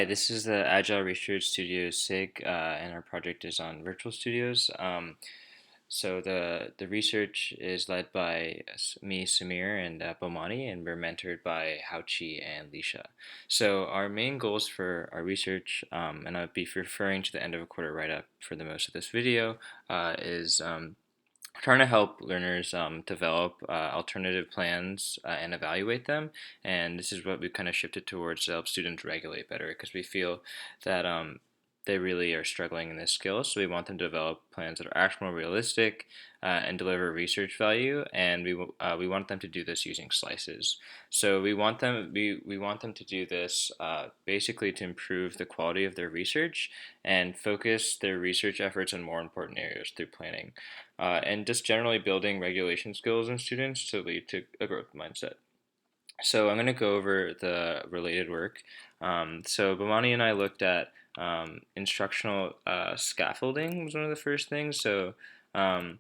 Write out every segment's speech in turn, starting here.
This is the Agile Research Studio SIG, and our project is on virtual studios. So the research is led by me, Samir, and Bomani, and we're mentored by Haochi and Lisha. So our main goals for our research, and I'll be referring to the end of a quarter write-up for the most of this video, is trying to help learners develop alternative plans and evaluate them. And this is what we kind of shifted towards to help students regulate better because we feel that they really are struggling in this skill. So we want them to develop plans that are actually more realistic and deliver research value. And we want them to do this using slices. So we want them to do this basically to improve the quality of their research and focus their research efforts on more important areas through planning and just generally building regulation skills in students to lead to a growth mindset. So I'm going to go over the related work. So Bhamani and I looked at instructional scaffolding was one of the first things. So um,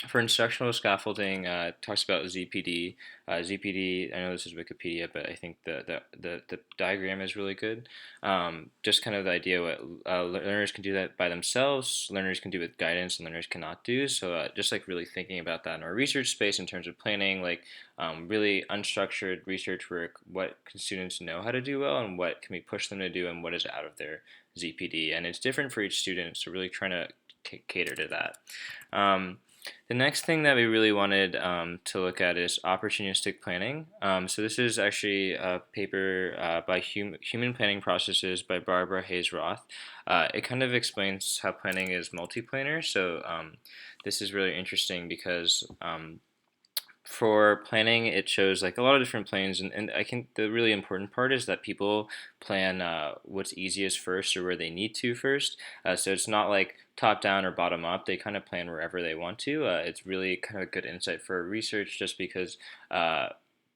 for instructional scaffolding, it talks about ZPD. ZPD, I know this is Wikipedia, but I think the diagram is really good. Just kind of the idea what learners can do that by themselves, learners can do with guidance, and learners cannot do. So just like really thinking about that in our research space in terms of planning, like really unstructured research work, what can students know how to do well, and what can we push them to do, and what is out of their ZPD. And it's different for each student, so really trying to cater to that. The next thing that we really wanted to look at is opportunistic planning. So this is actually a paper by Human Planning Processes by Barbara Hayes Roth. It kind of explains how planning is multiplanar. So this is really interesting because for planning, it shows like a lot of different plans, and I think the really important part is that people plan what's easiest first or where they need to first. So it's not like top down or bottom up. They kind of plan wherever they want to. It's really kind of good insight for research, just because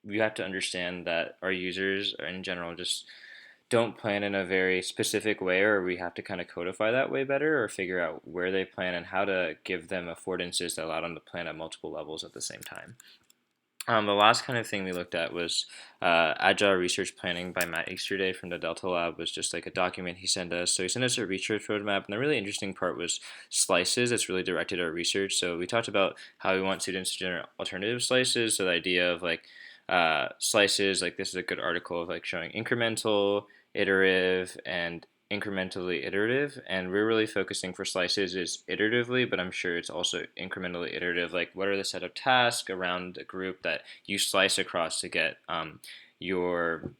we have to understand that our users in general just don't plan in a very specific way, or we have to kind of codify that way better or figure out where they plan and how to give them affordances that allow them to plan at multiple levels at the same time. The last kind of thing we looked at was Agile Research Planning by Matt Easterday from the Delta Lab. Was just like a document he sent us. So he sent us a research roadmap, and the really interesting part was slices. It's really directed our research. So we talked about how we want students to generate alternative slices. So the idea of like slices, like this is a good article of like showing incremental, iterative, and incrementally iterative, and we're really focusing for slices is iteratively, but I'm sure it's also incrementally iterative, like what are the set of tasks around a group that you slice across to get your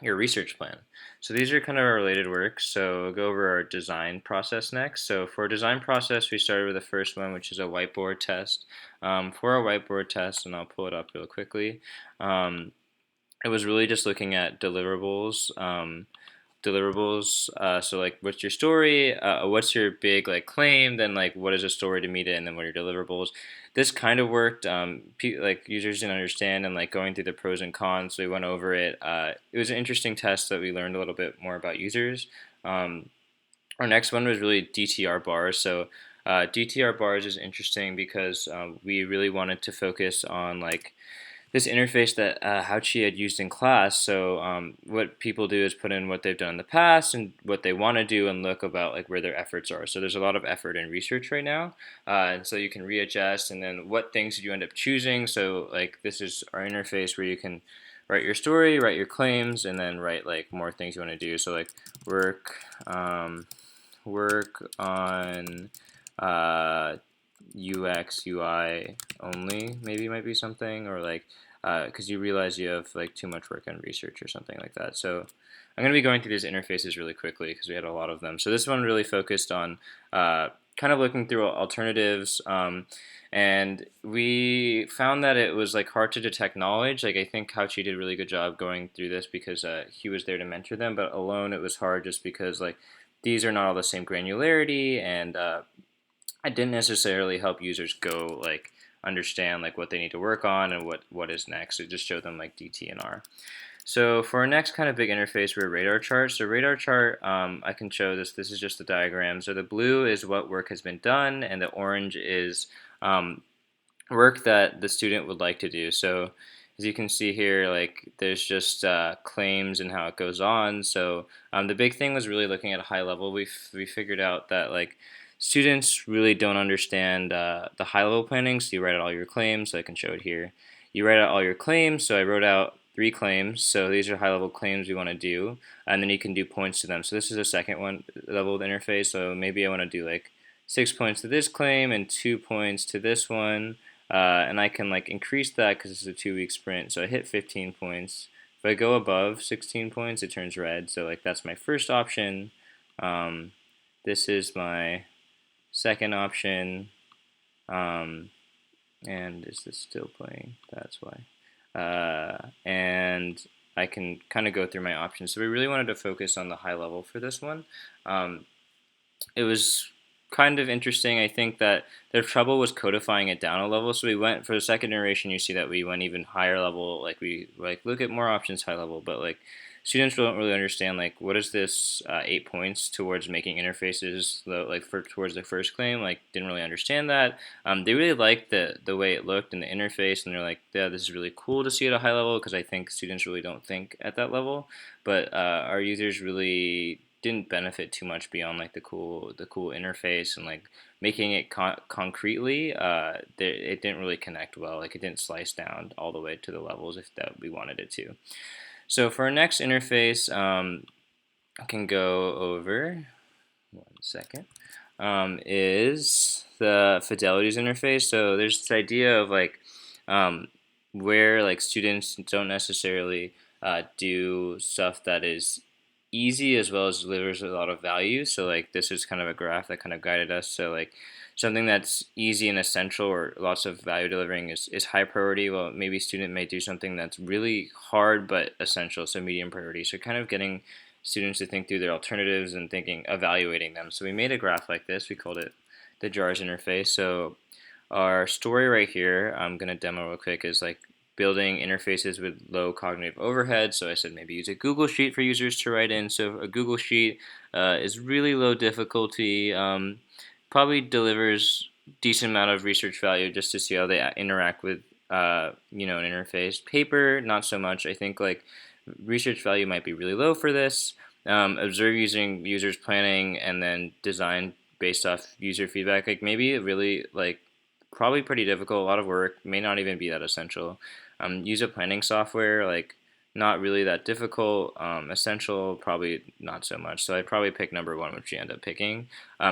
research plan. So these are kind of our related work. So we'll go over our design process next. So for design process, we started with the first one, which is a whiteboard test. For our whiteboard test, and I'll pull it up real quickly, it was really just looking at deliverables. So like what's your story, what's your big like claim, then like what is a story to meet it, and then what are your deliverables. This kind of worked. Like users didn't understand, and like going through the pros and cons, so we went over it. It was an interesting test that we learned a little bit more about users. Our next one was really DTR bars. So DTR bars is interesting because we really wanted to focus on like this interface that Haochi had used in class. So what people do is put in what they've done in the past and what they want to do, and look about like where their efforts are. So there's a lot of effort in research right now, and so you can readjust. And then what things did you end up choosing? So like this is our interface where you can write your story, write your claims, and then write like more things you want to do. So like work on UX UI only, maybe might be something, or like because you realize you have like too much work on research or something like that. So I'm going to be going through these interfaces really quickly because we had a lot of them. So this one really focused on kind of looking through alternatives, and we found that it was like hard to detect knowledge. Like I think Kauchi did a really good job going through this because he was there to mentor them, but alone it was hard just because like these are not all the same granularity, and I didn't necessarily help users go like understand like what they need to work on and what is next. It just showed them like DT and R. So for our next kind of big interface, we're radar chart. So radar chart, I can show this. This is just the diagram. So the blue is what work has been done, and the orange is work that the student would like to do. So as you can see here, like there's just claims and how it goes on. So the big thing was really looking at a high level. We figured out that like students really don't understand the high level planning. So you write out all your claims. So I can show it here. You write out all your claims. So I wrote out 3 claims. So these are high level claims we want to do, and then you can do points to them. So this is a second one level of the interface. So maybe I want to do like 6 points to this claim and 2 points to this one. And I can like increase that because it's a 2 week sprint. So I hit 15 points. If I go above 16 points, it turns red. So like that's my first option. Um, this is my second option. Um, and is this still playing? That's why. And I can kind of go through my options. So we really wanted to focus on the high level for this one. Um, it was kind of interesting. I think that their trouble was codifying it down a level. So we went for the second iteration. You see that we went even higher level. Like we like look at more options high level, but like students don't really understand like what is this 8 points towards making interfaces like for towards the first claim. Like didn't really understand that. They really liked the way it looked in the interface, and they're like, yeah, this is really cool to see at a high level because I think students really don't think at that level. But our users really didn't benefit too much beyond like the cool interface and like making it concretely. It didn't really connect well. Like it didn't slice down all the way to the levels if that we wanted it to. So for our next interface, I can go over 1 second. Is the fidelities interface. So there's this idea of like um, where like students don't necessarily do stuff that is easy as well as delivers a lot of value. So like this is kind of a graph that kind of guided us. So like something that's easy and essential or lots of value delivering is high priority. Well, maybe a student may do something that's really hard but essential, so medium priority. So kind of getting students to think through their alternatives and evaluating them. So we made a graph like this. We called it the JARS interface. So our story right here, I'm going to demo real quick, is like building interfaces with low cognitive overhead. So I said maybe use a Google Sheet for users to write in. So a Google Sheet is really low difficulty, probably delivers decent amount of research value just to see how they interact with an interface. Paper, not so much. I think like research value might be really low for this. Observe using users planning and then design based off user feedback. Like maybe it really like probably pretty difficult, a lot of work, may not even be that essential. Use a planning software, like not really that difficult. Essential, probably not so much. So I'd probably pick number one, which you end up picking.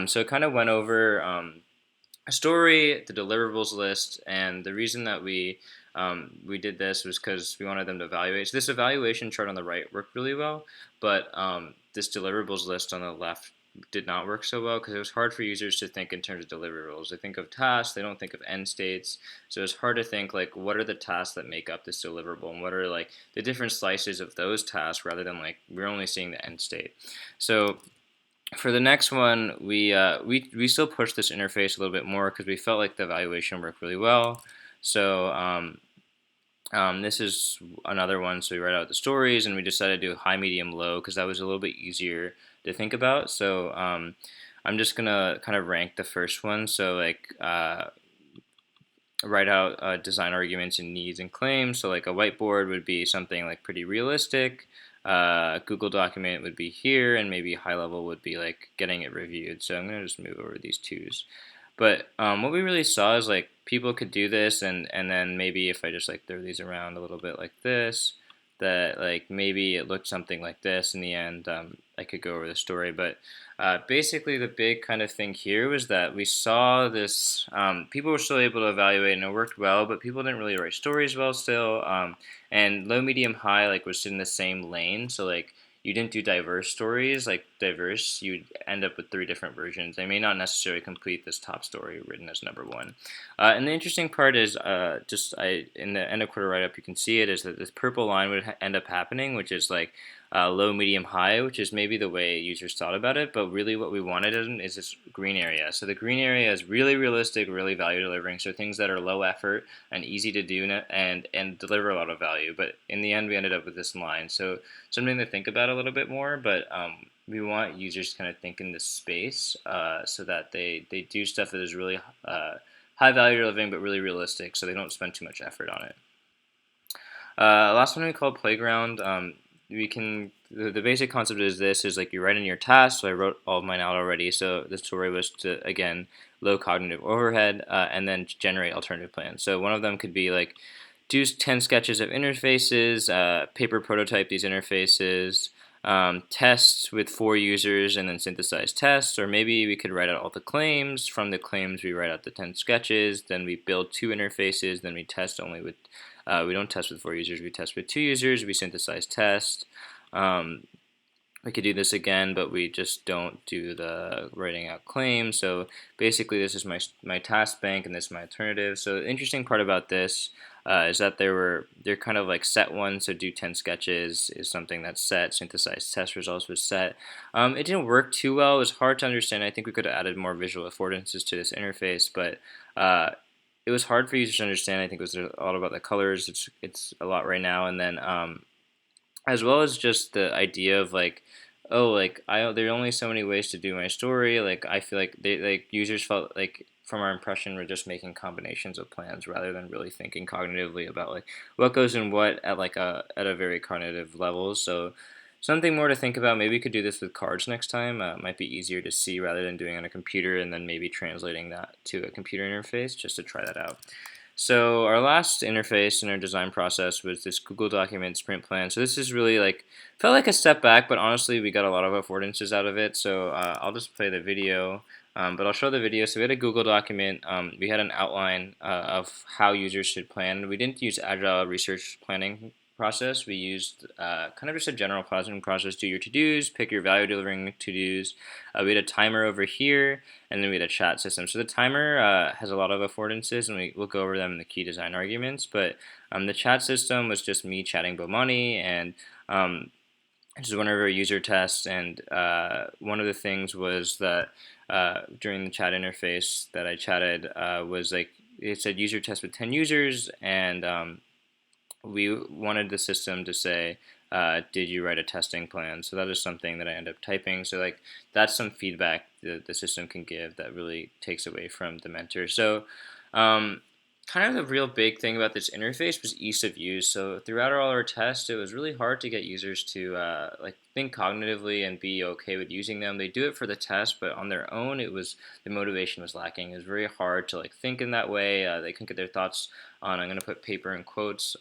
So it kind of went over a story, the deliverables list, and the reason that we did this was because we wanted them to evaluate. So this evaluation chart on the right worked really well, but this deliverables list on the left did not work so well because it was hard for users to think in terms of deliverables. They think of tasks, they don't think of end states. So it's hard to think like what are the tasks that make up this deliverable and what are like the different slices of those tasks rather than like we're only seeing the end state. So for the next one, we still pushed this interface a little bit more because we felt like the evaluation worked really well. So this is another one. So we write out the stories, and we decided to do high, medium, low because that was a little bit easier to think about. So I'm just gonna kind of rank the first one. So like write out design arguments and needs and claims. So like a whiteboard would be something like pretty realistic. Google document would be here, and maybe high level would be like getting it reviewed. So I'm gonna just move over these twos. But what we really saw is like people could do this, and then maybe if I just like throw these around a little bit like this, that like maybe it looked something like this in the end. I could go over the story, but basically the big kind of thing here was that we saw this. People were still able to evaluate, and it worked well, but people didn't really write stories well still. And low, medium, high like was in the same lane, so like you didn't do diverse stories, like diverse, you'd end up with 3 different versions. They may not necessarily complete this top story written as number one. And the interesting part is in the end of quarter write-up, you can see it is that this purple line would end up happening, which is like low, medium, high, which is maybe the way users thought about it, but really what we wanted is this green area. So the green area is really realistic, really value delivering, so things that are low effort and easy to do and deliver a lot of value. But in the end, we ended up with this line. So something to think about a little bit more, but we want users to kind of think in this space so that they do stuff that is really high value living but really realistic, so they don't spend too much effort on it. Last one we called playground. We can the basic concept is this is like you write in your task. So I wrote all of mine out already. So the story was to again low cognitive overhead, and then generate alternative plans. So one of them could be like do 10 sketches of interfaces, paper prototype these interfaces, tests with 4 users, and then synthesize tests. Or maybe we could write out all the claims. From the claims, we write out the 10 sketches. Then we build 2 interfaces. Then we test only with, we don't test with 4 users, we test with 2 users. We synthesize test. Um, we could do this again, but we just don't do the writing out claims. So basically, this is my task bank, and this is my alternative. So the interesting part about this is that they're kind of like set ones. So do 10 sketches is something that's set. Synthesized test results was set. It didn't work too well. It was hard to understand. I think we could have added more visual affordances to this interface, but it was hard for users to understand. I think it was a lot about the colors. It's a lot right now, and then as well as just the idea of like, oh, like I there are only so many ways to do my story. Like I feel like they like users felt like from our impression we're just making combinations of plans rather than really thinking cognitively about like what goes in what at like a very cognitive level. So something more to think about. Maybe we could do this with cards next time. It might be easier to see rather than doing it on a computer and then maybe translating that to a computer interface just to try that out. So our last interface in our design process was this Google document sprint plan. So this is really like felt like a step back, but honestly we got a lot of affordances out of it. So I'll just play the video, but I'll show the video. So we had a Google document. We had an outline of how users should plan. We didn't use agile research planning process. We used kind of just a general planning process. Do your to-dos, pick your value delivering to-dos. We had a timer over here, and then we had a chat system. So the timer has a lot of affordances, and we'll go over them in the key design arguments. But the chat system was just me chatting Bomani, and this is one of our user tests. And one of the things was that during the chat interface that I chatted was like it said user test with 10 users, and we wanted the system to say, did you write a testing plan? So that is something that I end up typing. So like that's some feedback that the system can give that really takes away from the mentor. So kind of the real big thing about this interface was ease of use. So throughout all our tests, it was really hard to get users to like think cognitively and be okay with using them. They do it for the test, but on their own, it was the motivation was lacking. It was very hard to like think in that way. They couldn't get their thoughts on. I'm going to put paper in quotes.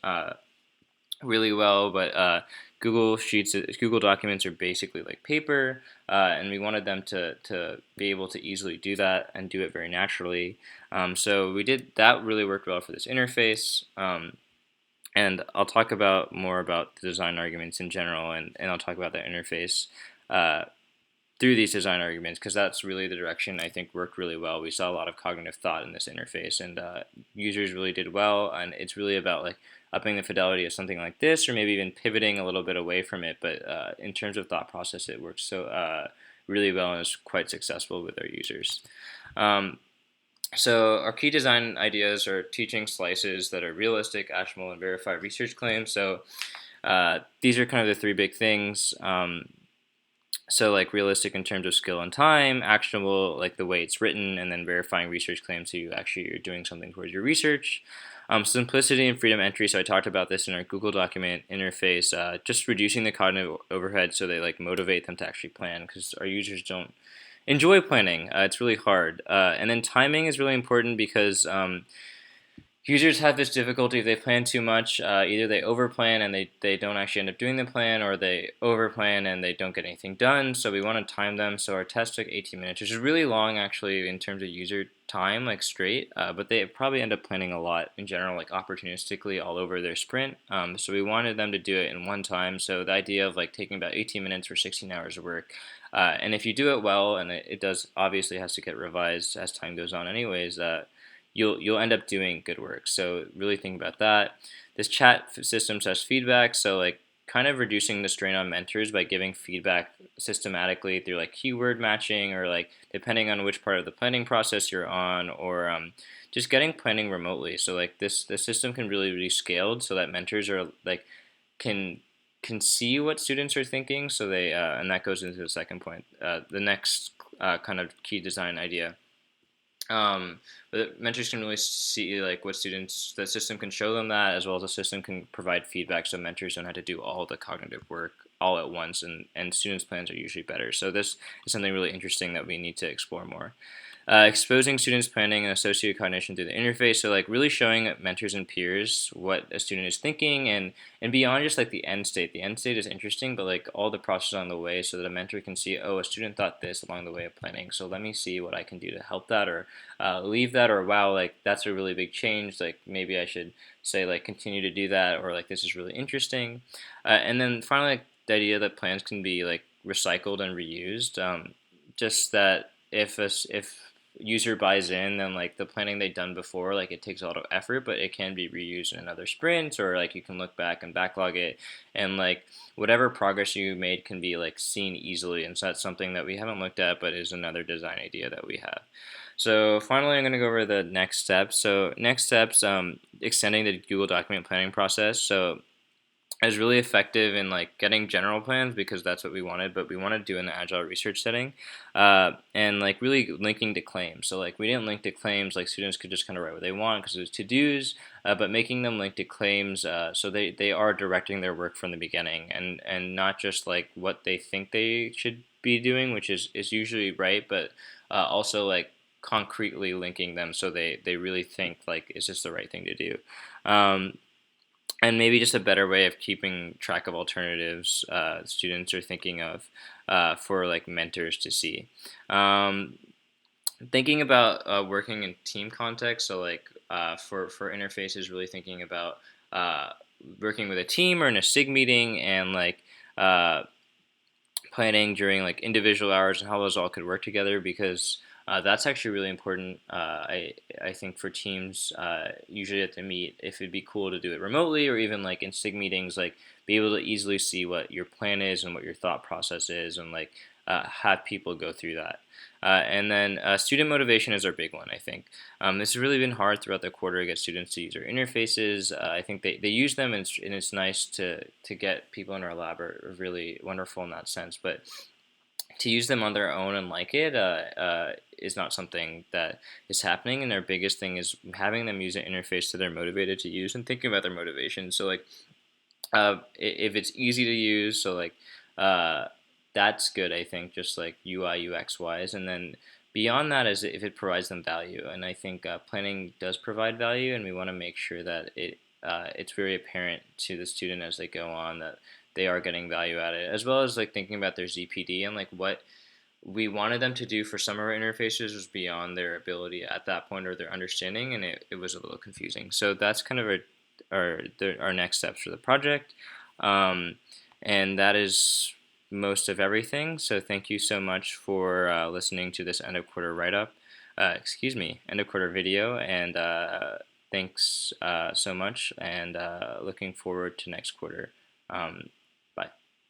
Really well, but Google Documents are basically like paper, and we wanted them to be able to easily do that and do it very naturally. So we did that. Really worked well for this interface. And I'll talk about more about the design arguments in general, and I'll talk about the interface through these design arguments because that's really the direction I think worked really well. We saw a lot of cognitive thought in this interface, and users really did well. And it's really about like upping the fidelity of something like this, or maybe even pivoting a little bit away from it. But in terms of thought process, it works so really well and is quite successful with our users. Um, so our key design ideas are teaching slices that are realistic, actionable, and verified research claims. So these are kind of the 3 big things. So like realistic in terms of skill and time, actionable like the way it's written, and then verifying research claims so you actually are doing something towards your research. Simplicity and freedom entry. So I talked about this in our Google document interface, just reducing the cognitive overhead so they like motivate them to actually plan because our users don't enjoy planning. It's really hard. And then timing is really important because users have this difficulty if they plan too much. Either they overplan and they don't actually end up doing the plan, or they overplan and they don't get anything done. So we want to time them. So our test took 18 minutes, which is really long actually in terms of user time, like straight. But they probably end up planning a lot in general, like opportunistically all over their sprint. So we wanted them to do it in one time. So the idea of like taking about 18 minutes for 16 hours of work. And if you do it well, and it does obviously has to get revised as time goes on anyways, you'll end up doing good work. So really think about that. This chat system says feedback, so like kind of reducing the strain on mentors by giving feedback systematically through like keyword matching, or like depending on which part of the planning process you're on, or just getting planning remotely. So like the system can really be scaled so that mentors are like can see what students are thinking. So they and that goes into the second point, the next kind of key design idea. But mentors can really see like what students the system can show them that, as well as the system can provide feedback, so mentors don't have to do all the cognitive work all at once, and students' plans are usually better. So this is something really interesting that we need to explore more. Exposing students' planning and associated cognition through the interface. So like really showing mentors and peers what a student is thinking, and beyond just like the end state. The end state is interesting, but like all the process on the way, so that a mentor can see, oh, a student thought this along the way of planning. So let me see what I can do to help that, or leave that, or wow, like that's a really big change. Like maybe I should say like continue to do that, or like this is really interesting. And then finally, like, the idea that plans can be like recycled and reused. Just that if user buys in, then like the planning they've done before, like it takes a lot of effort, but it can be reused in another sprint, or like you can look back and backlog it, and like whatever progress you made can be like seen easily. And so that's something that we haven't looked at, but is another design idea that we have. So finally, I'm going to go over the next steps. So next steps, extending the Google document planning process. So is really effective in like getting general plans, because that's what we wanted, but we want to do in the agile research setting, and like really linking to claims. So like we didn't link to claims, like students could just kind of write what they want because it was to dos, but making them link to claims, so they are directing their work from the beginning, and not just like what they think they should be doing, which is usually right, but also like concretely linking them, so they really think like, is this the right thing to do? Um, and maybe just a better way of keeping track of alternatives students are thinking of, for like mentors to see. Um, Thinking about working in team context, so like for interfaces, really thinking about uh, working with a team or in a SIG meeting, and like uh, planning during like individual hours and how those all could work together, because that's actually really important. I think for teams, usually at the meet, if it'd be cool to do it remotely, or even like in SIG meetings, like be able to easily see what your plan is and what your thought process is, and like have people go through that. And then student motivation is our big one, I think. This has really been hard throughout the quarter to get students to use our interfaces. I think they use them, and it's nice to get people in our lab are really wonderful in that sense. But to use them on their own and like it, is not something that is happening. And our biggest thing is having them use an interface that they're motivated to use, and thinking about their motivation. So like if it's easy to use, so like uh, that's good, I think, just like UI UX wise. And then beyond that is if it provides them value, and I think planning does provide value, and we want to make sure that it's very apparent to the student as they go on that they are getting value out of it, as well as like thinking about their ZPD, and like what we wanted them to do for some of our interfaces was beyond their ability at that point, or their understanding, and it was a little confusing. So that's kind of our next steps for the project, um, and that is most of everything. So thank you so much for listening to this end of quarter write up. End of quarter video, and thanks so much, and looking forward to next quarter.